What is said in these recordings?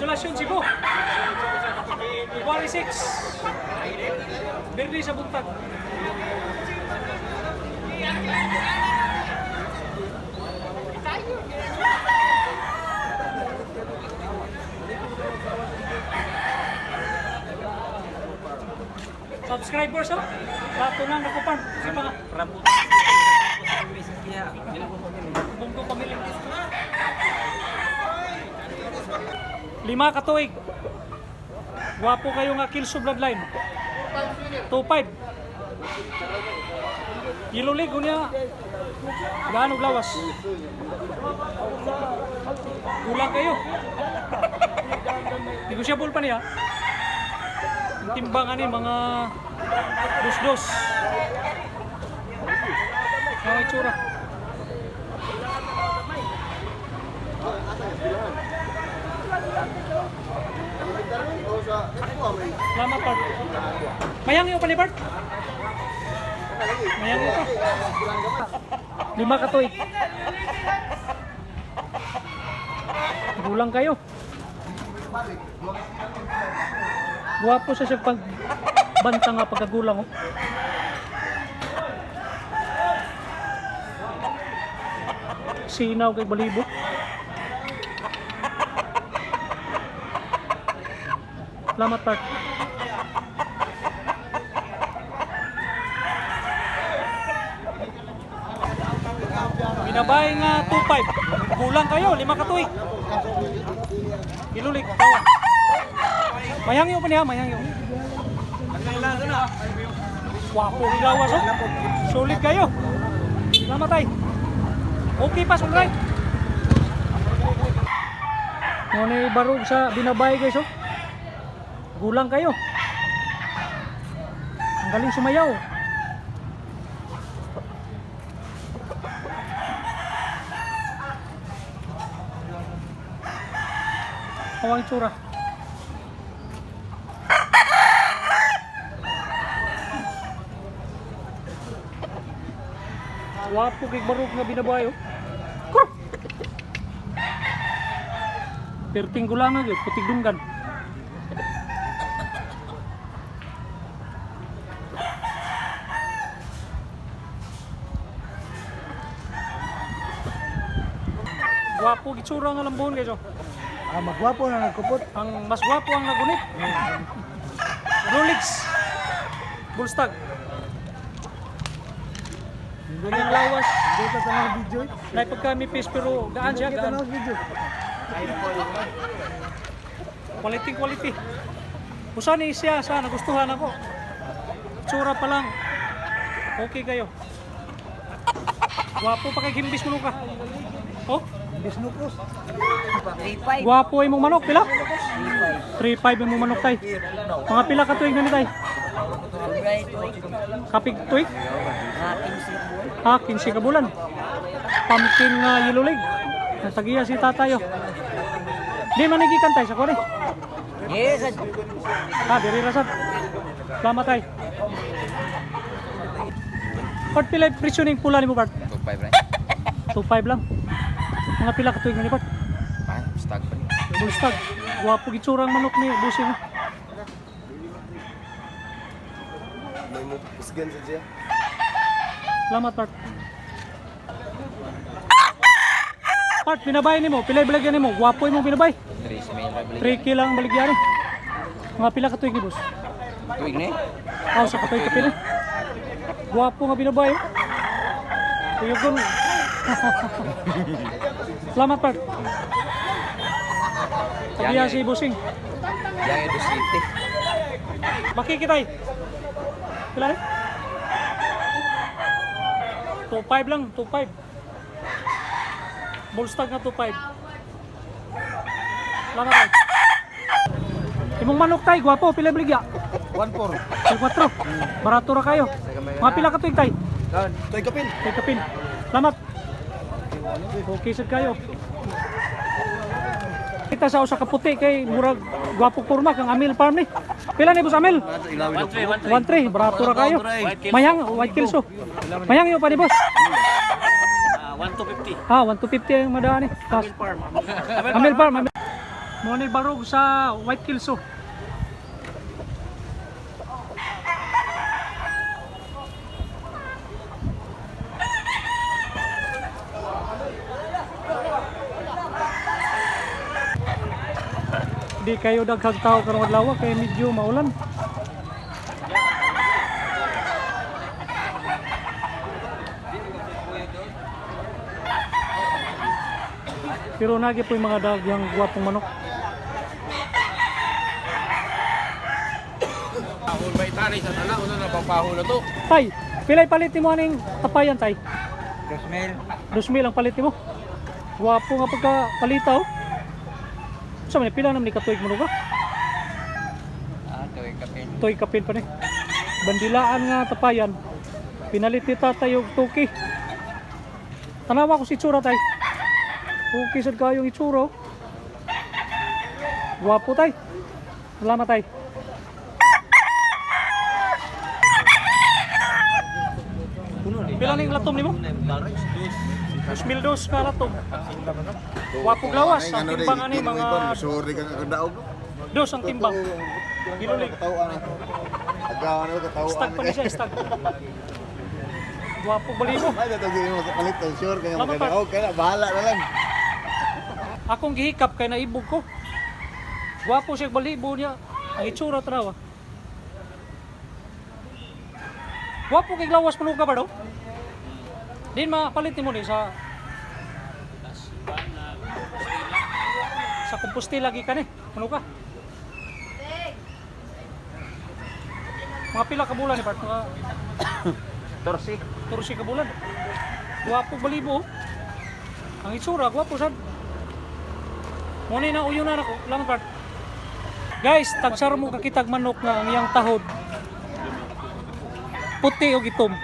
Congratulations, Cebu. February 6. Birthday sa buntag. Subscribers, oh. Sa tunang nakupan. Kasi mga bungko pamilya. 5 katuig. Gwapo kayo nga Kilso Bloodline. 2.5. Ilulig niya. Gaano glawas? Kulang kayo. Negosyable pa niya. Ang timbangan ni mga dos-dos. Mga itsura. Salamat, Bart. Mayang iyo pa ni Bart? Mayang iyo pa. 5 katuig. Gulang kayo. Guwapo siya sa pagbanta nga pagkagulang. Oh. Sinaw kay balibo. Salamat, Bart. Binabay nga 2.5. Kulang kayo, 5 katuig. Ilulig, tawa. Mayang yun pa niya, mayang yun. Wapo hilawas, oh. Solid kayo. Salamat, tay. Okay pa, sulray. Ngunit barug sa binabay, guys, oh. Gulang kayo. Ang galing sumayaw. Awang itsura. Wapo kay barug nga binabayo. Perting gulangan yun, putig dunggan. Gwapo gitsura nga lambon guys, oh. Magwapo na nagkupot. Ang mas gwapo ang nagunit. Rolex. Bullstag. Ganyan lawas. Hindi pa sa mga video. Nay pagkamipis pero gaan siya, Kita gaan. na video. Quality. Usa ni siya sa nagustuhan ako. Tsura pa lang. Okay kayo. Gwapo pa kay Gimbis mo ka. Oh, Bisnukos. gwapo imong manok pila? 3.5 imong manok tay. Mga pila ka tuig na ni tay? Kapig tuig? 15 ka bulan. Pumpkin nga yilulig. Natagiya si tatayo. Di manigikan tay sa kore. Yes. Diri rasad. Salamat tay. Part pila presyo ning pula nimo Bart? 2.5 rin. 2.5 lang. Mga pila ka tuig na ni Bart? Stag pa rin. Bullstag. Gwapo gitsura ang manok ni Busing. May mo pusgan sa siya. Salamat, Bart. Bart, binabay nimo, pilay baligyan nimo. Gwapo imong binabay. 3 sa mail balik. 3K lang baligyan. Mga pila ka tuig ni boss? Tuig na eh. Sa katuig ka pila. Gwapo nga binabay. Tuyugon. Salamat, Bart. Tagiya si Busing. Yang itu city. Makikitay. Pila rin? 2.5 lang, 2.5. Bullstag na 2.5. Salamat tay. Imong manok tay, gwapo, pila baligya? 1.4. 4. Barato ra kayo. Mga pila ka tuig tay? Toy kapin. Tay kapin. Salamat. Okay sad kayo. Kita sa usa ka puti kay murag gwapo kurma kang Amil Farm ni. Pila ni boss Amil? 1.3. Barato ra kayo. Mayang white kilso. Mayang iyo pa ni boss. 1 to 50. 1 to 50 ang madaan ni. Amil Farm. Mo ni barog sa White Kilso. Di kayo daghang tao karong adlaw kay medyo maulan. Pero nagi po yung mga daghang gwapong manok. Ahon ba itari sa tala? Una na papahon na to. Tay, pilay palit mo aning tapayan tay? 2,000. 2,000 ang palit mo. Gwapo nga pagka palitaw. Sa man pila naman ni katuig mo ba? Tuig kapin. Toy kapin pa ni. Bandilaan nga tapayan. Pinalit ni tatay og tuki. Tanawa ko si itsura tay. Okay sad kayong itsura. Gwapo tay. Salamat tay. Pila ning latom nimo? 2,002 ka latom. Gwapo lawas ang timbang ani mga Sorry ka nga daog. dos ang timbang. Gilulig. Katawan. Agawan ako katawan. Stag pa ni siya, stag. Gwapo balibo. Ay, tatagin mo sa palit. Sure kaya Salamat, Pat. magdaog. Kaya bahala na lang. Akong gihikap kay naibog ko. Gwapo siya balibo niya. Ang itsura tanawa. Gwapo kay lawas puno ka ba daw? Din mapalit mo ni sa Compostela lagi ka ni. Puno ka. Mga pila ka bulan ni Bart? Mga Torsi. 14 ka bulan. Gwapo balibo. Ang itsura, gwapo sad. Muna na uyo na ako. Lang Bart. Guys, tagsara mo kakitag manok nga ang iyang tahod. Puti o itom.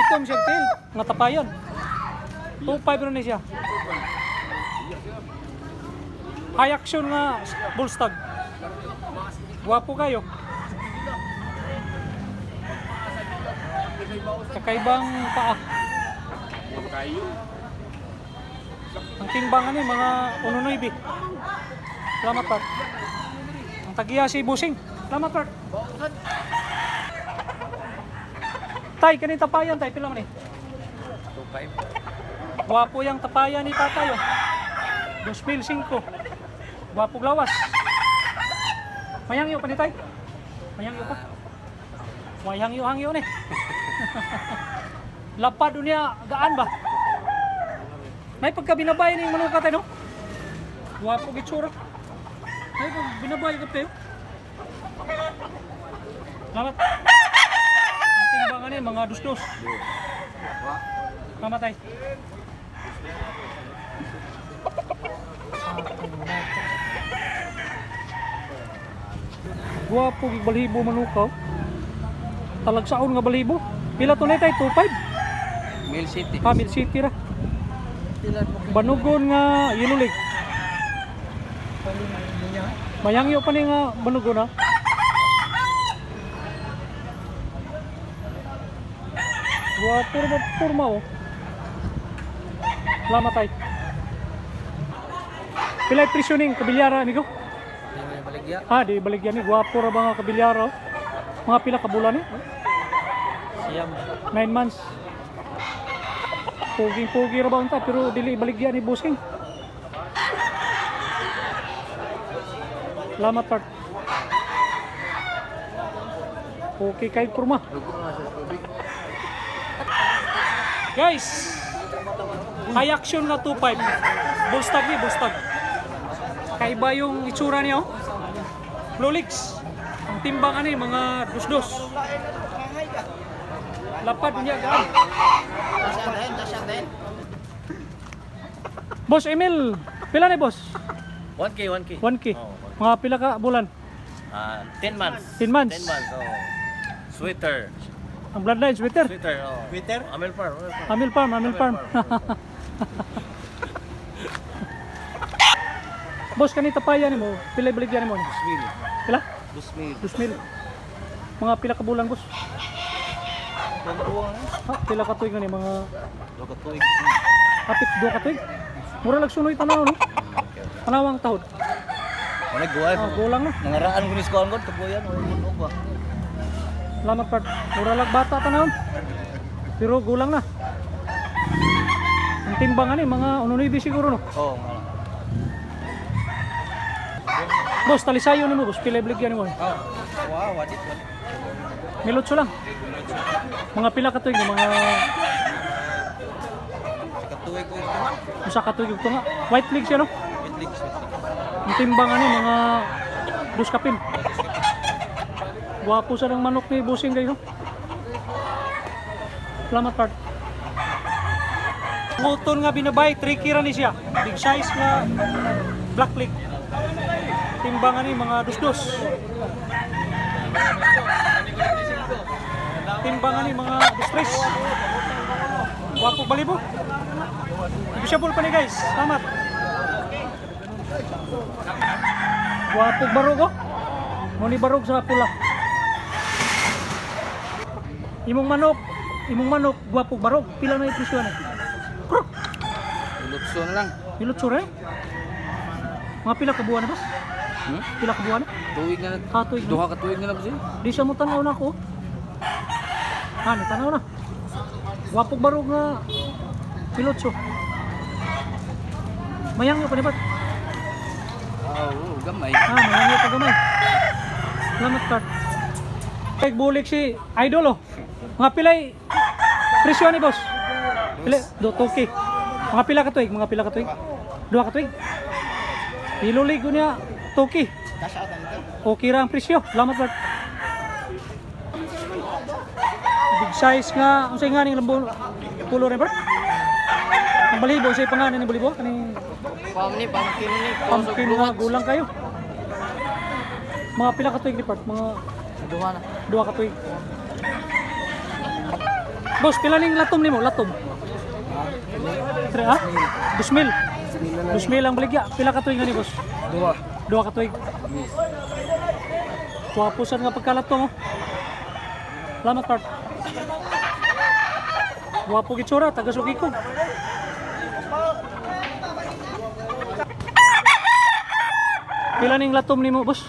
Itom siya tail, nga tapayan. 2.5 na siya. High action nga bullstag. Gwapo kayo. Kakaibang paa. Ang timbangan ni mga 1.9. Salamat Pat. Ang tagiya si Busing. Salamat Pat. Tay, kanin tapayan tay, pila man eh. 2,500. Gwapo yung tapayan ni tatay oh. 2,005. Gwapo lawas. Mayangyo pa ni tay? Mayangyo pa? Mayangyo-hangyo ni. Lapad niya, gaan ba? May pagkabinabay ni manuka tayo no? Gwapo gitsura. May pagkabinabay ka tayo. Salamat. Ang timbangan ni mga dus-dus. Mamatay. Gwapo gig balibo manukaw. Talagsaon nga balibo. Pila to tay 2.5. Mill City. Camil City ra. Banugon nga Yinulig. Mayangyo pa ni nga banugon ha. Gwapo ba purma oh. Salamat tay. Pilay prisioning kabilyara amigo? Baligya. Ah, di baligyan ni gwapo ra ba nga kabilyara? Oh? Mga pila ka bulan ni? Siyam. 9 months. Puging-pugi ra ba unta pero dili baligyan ni Busing. Salamat Pat. Okay kay purma. Guys, high action nga 2.5. Bullstag ni, bullstag. Kaiba yung itsura niya oh. Blue legs. Ang timbangan ni mga dus-dus. Lapad niya gaan. Boss Emil, pila ni boss? 1K, 1K. 1K. Oh, Mga pila ka bulan? 10 months. 10 months. 10 months, oh. Sweater. Ang bloodline sweater. Sweater, oh. Twitter? Amel Farm, Amel Farm. Amil Farm, Amil Farm. Boss, kanita pa yan mo. Pila baligyan mo? 2,000. Pila? 2,000. 2,000. Mga pila ka bulan, boss? Ha, pila ka tuig ni mga hapit do ka tuig. Mura lang sunoy tanaw no. Tanawang tahod. Ano guway? Oh, gulang na. Nangaraan ko ni Skuan ko, tubuyan, o yung ba? Salamat part. Mura lang bata tanawon. Pero gulang na. Ang timbangan eh, mga 9 siguro no. Oo, Boss, talisayo nimo boss, pila bligyan nimo. wow, wadit. Milotso lang. Mga pila ka tuig, mga Katuway ko ito. usa ka tuig ito nga. White legs siya no. Bitlig. Ang timbangan eh, mga 2 kapin. Guwapo sa ng manok ni Busing kayo. Salamat part. Nguton nga binabay, tricky ra ni siya. Big size nga black leg. Timbangan ni mga dos-dos. Timbangan ni mga dos-tres. Guwapo balibo. Bisabol pa ni guys. Salamat. Guwapo barog oh. Muni barog sa pula. Imong manok, guwapo barog. Pila na ipresyo na? Lutso na lang. Nilutsure? Mga pila ka buwan na ba? Pila ka buwan na? Tuwig na. Katuig na. Duha ka tuwig na lang siya. Di siya mo tanaw na ako. Ano, tanaw na. Guwapo barog nga pilotso. Mayang nyo pa nibat? Oo, gamay. Mayang nyo pa gamay. Salamat Kart. Bulik si Idol oh. Mga pilay presyo ni boss. Pila, do toki. Mga pila ka tuig, mga pila ka tuig. Duha ka tuig. Ilulig ko niya toki. Okay ra ang presyo. Salamat Kart. Big size nga, unsay nga ning lambo pulo rin ba? Ang balibo, unsay pangalan ni balibo? Kaning pumpkin nga gulang kayo. Mga pila ka tuig ni Part, mga Duha na. duha ka tuig. Boss, pila ning latom nimo? Latom. Tre ha? 2,000. 2,000 ang baligya. Pila ka tuig nga ni boss? Duha. Duha ka tuig. Kuwapusan nga pagkalatong oh. Salamat Part. Guwapo gitsura, taga Sugikog. Pila ning latom nimo, boss?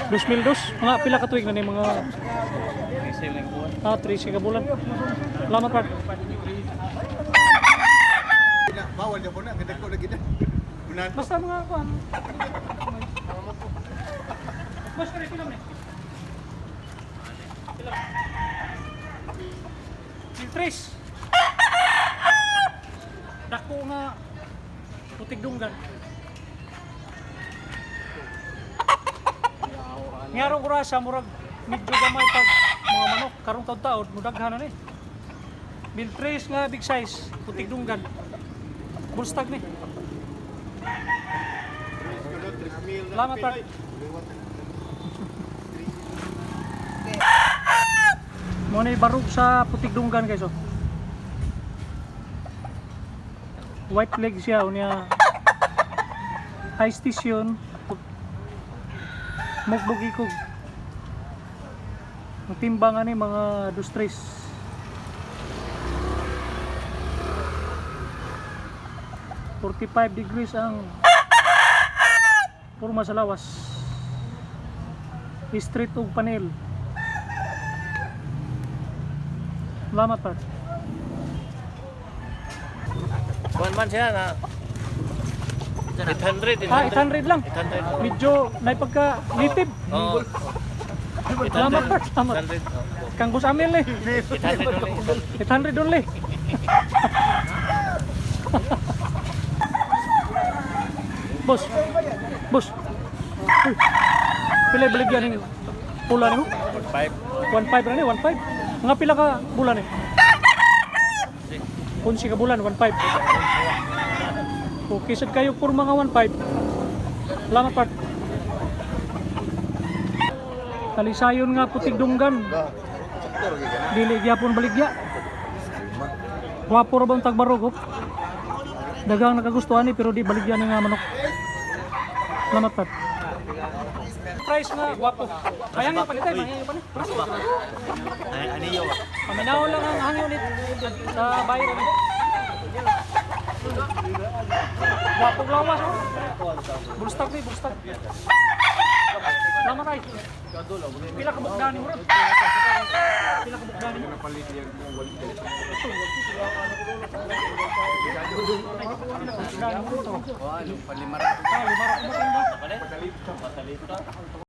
2,000 dos. Mga pila ka tuig na ni mga 3 ka bulan. Salamat Part. Bawal niya po na, ganda ko lagi na. Bunan. Basta mga kuan. Boss, kare film ni. Filtris. Dako nga putig dunggan. Ngaro ko ra sa murag medyo gamay pag mga manok karong taud-taud mudaghan na ni. Filtris nga big size, putig dunggan. Bulstag ni. Salamat Pat. Muna barug sa putig dunggan guys oh. White leg siya unya high station mugdog ikog. Ang timbangan ni mga 2-3. $45 ang purma sa lawas. Street og panel. Salamat Pat. One man siya na 800. 800 lang. 800. Medyo naipagka litib. Oh. Salamat Pat. Salamat. 800. Kang Boss Amel eh. 800 only. 800 only. Boss. Boss. Uy. Pila baligyan ning pula nimo? 5. 1.5 ra ni, 1.5. Nga pila ka bulan eh? 11 ka bulan, 1.5. Okay, sad kayo por mga 1.5. Salamat Pat. Talisayon nga putig dunggan. Sakto lagi ka na. Dili gyapon baligya. Guwapo ra bang tagbarog oh. Dagang nakagustuhan ni pero di baligyan ni nga manok. Salamat Pat. Price nga guwapo. Kaya nga palitay, mahingay pa ni. Aniyo. Paminaw lang ang hangin ulit sa bayan. Wapog lawas oh. Bulstag ni, bulstag. Lama tay. Pila ka bukdani mo ron? Pila ka bukdani mo? Napalit yan mo wali. Oh, ano, palimar. Ah, 5 ra ko ba? Palit.